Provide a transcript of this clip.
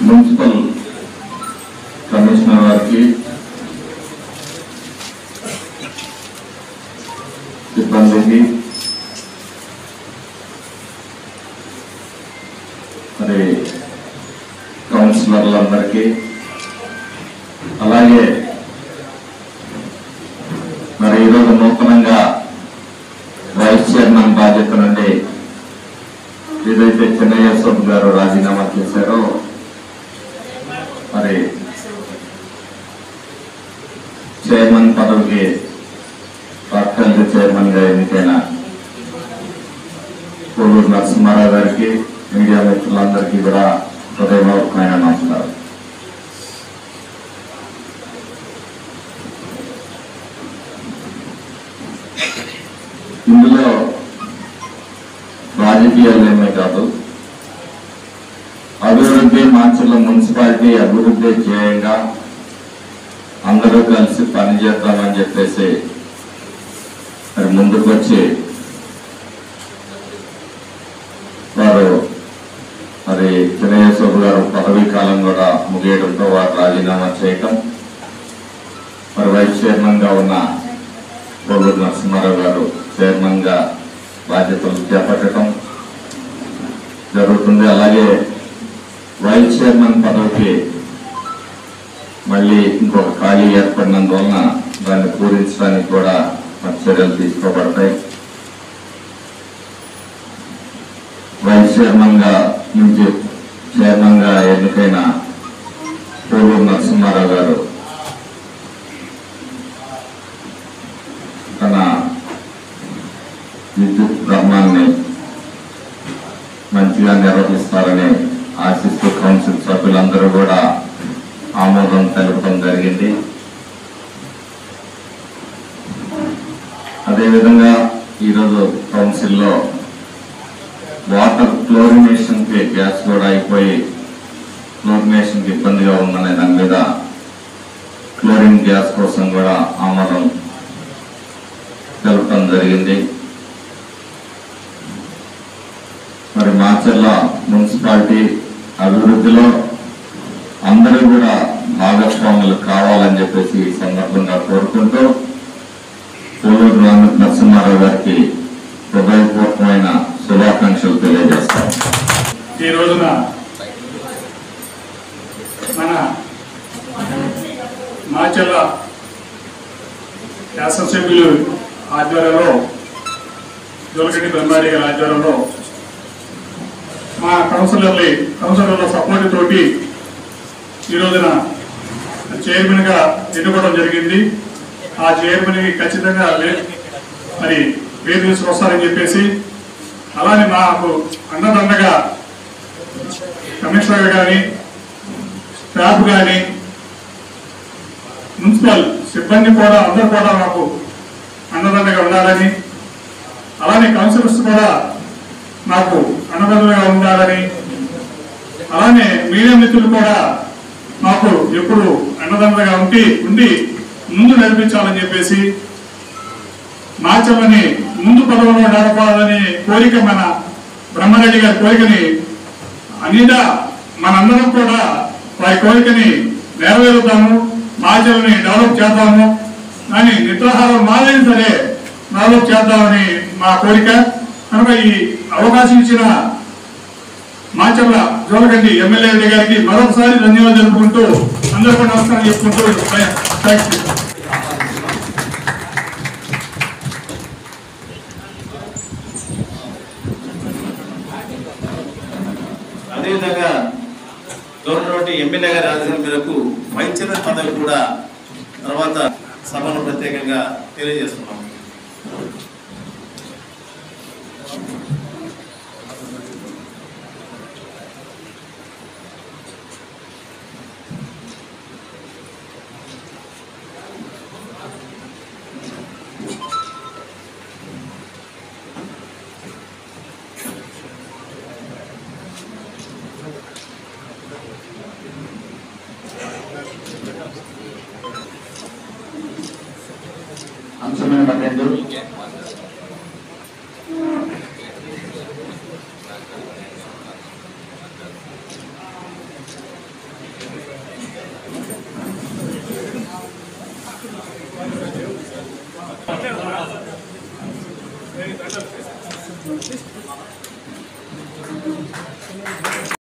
Municipal commissioner వారికి, సిబ్బందికి, మరి కౌన్సిలర్లందరికీ, అలాగే మరి ఈరోజు నూతనంగా వైస్ చైర్మన్ బాధ్యత నుండి ఏదైతే చెన్నయ్య స్వామి గారు రాజీనామా చేశారో, మరి చైర్మన్ పదవికి తాత్కాలిక చైర్మన్ గా ఎన్నికైన కోలూరు నరసింహారావు గారికి, మీడియా మిత్రులందరికీ కూడా హృదయపూర్వకమైన నమస్కారం. ఇందులో రాజకీయాలేమే కాదు, అభివృద్ధి, మాచర్ల మున్సిపాలిటీ అభివృద్ధి ధ్యేయంగా అందరూ కలిసి పనిచేద్దామని చెప్పేసి మరి ముందుకు వచ్చి వారు మరి చెన్నయ్య గారు పదవీ కాలం కూడా ముగియడంతో వారు రాజీనామా చేయటం, మరి వైస్ చైర్మన్ గా ఉన్న కోలూరు నరసింహారావు గారు చైర్మన్ గా బాధ్యతలు చేపట్టడం జరుగుతుంది. అలాగే వైస్ చైర్మన్ పదవికి మళ్ళీ ఇంకొక ఖాళీ ఏర్పడినందువలన దాన్ని పూరించడానికి కూడా చర్యలు తీసుకోబడతాయి. వైస్ చైర్మన్ గా నుంచి చైర్మన్ గా ఎన్నికైన కోలూరు నరసింహారావు గారు తన విద్యుత్ ధర్మాన్ని మంచిగా నిర్వహిస్తారని ఆశిస్తూ కౌన్సిల్ సభ్యులందరూ కూడా ఆమోదం తెలపడం జరిగింది. అదేవిధంగా ఈరోజు కౌన్సిల్లో వాటర్ క్లోరినేషన్ కి గ్యాస్ కూడా అయిపోయి క్లోరినేషన్ కి ఇబ్బందిగా ఉందనే దాని మీద క్లోరిన్ గ్యాస్ కోసం కూడా ఆమోదం తెలపడం జరిగింది. మరి మాచర్ల మున్సిపాలిటీ అభివృద్ధిలో అందరూ కూడా భాగస్వాములు కావాలని చెప్పేసి ఈ సందర్భంగా కోరుకుంటూ కోలూరు నరసింహారావు గారికి హృదయపూర్వకమైన శుభాకాంక్షలు తెలియజేస్తాం. ఈ రోజున మన మాచర్ల శాసనసభ్యులు ఆధ్వర్యంలో, జోలగడ్డి బ్రహ్మారెడ్డి గారి ఆధ్వర్యంలో మా కౌన్సిలర్ల సపోర్ట్ తోటి ఈ రోజున చైర్మన్ గా ఎన్నుకోవడం జరిగింది. ఆ చైర్మన్ కి ఖచ్చితంగా మరి పేరు తీసుకొస్తారని చెప్పేసి, అలానే మాకు అండదండగా కమిషనర్ కానీ, స్టాఫ్ కానీ, మున్సిపల్ సిబ్బంది కూడా అందరూ కూడా మాకు అండదండగా ఉండాలని, అలానే కౌన్సిలర్స్ కూడా మాకు అండదండగా ఉండాలని, అలానే మీడియా మిత్రులు కూడా మాకు ఎప్పుడు అండదండగా ఉండి ముందు నడిపించాలని చెప్పేసి, మాచర్లని ముందు పదవిలో నడపాలని కోరిక మన బ్రహ్మారెడ్డి గారి కోరికని అనిదా మనందరం కూడా వారి కోరికని నెరవేరుతాము, మాచర్లని డెవలప్ చేద్దాము, కానీ నిద్రాహారం మాదైనా సరే డెవలప్ చేద్దామని మా కోరిక. కనుక ఈ అవకాశం ఇచ్చిన మాచర్ల జోలగడ్డి ఎమ్మెల్యే రెడ్డి గారికి మరొకసారి ధన్యవాదాలు తెలుపుకుంటూ అందరికీ నమస్కారం చెప్పుకుంటూ అదేవిధంగా గవర్నమెంట్ ఎమ్మెల్యే గారి ఆదేశం మేరకు వైస్ చైర్మన్ పదవి కూడా తర్వాత సభలో ప్రత్యేకంగా తెలియజేస్తున్నాం. అంశమైన పన్నెండు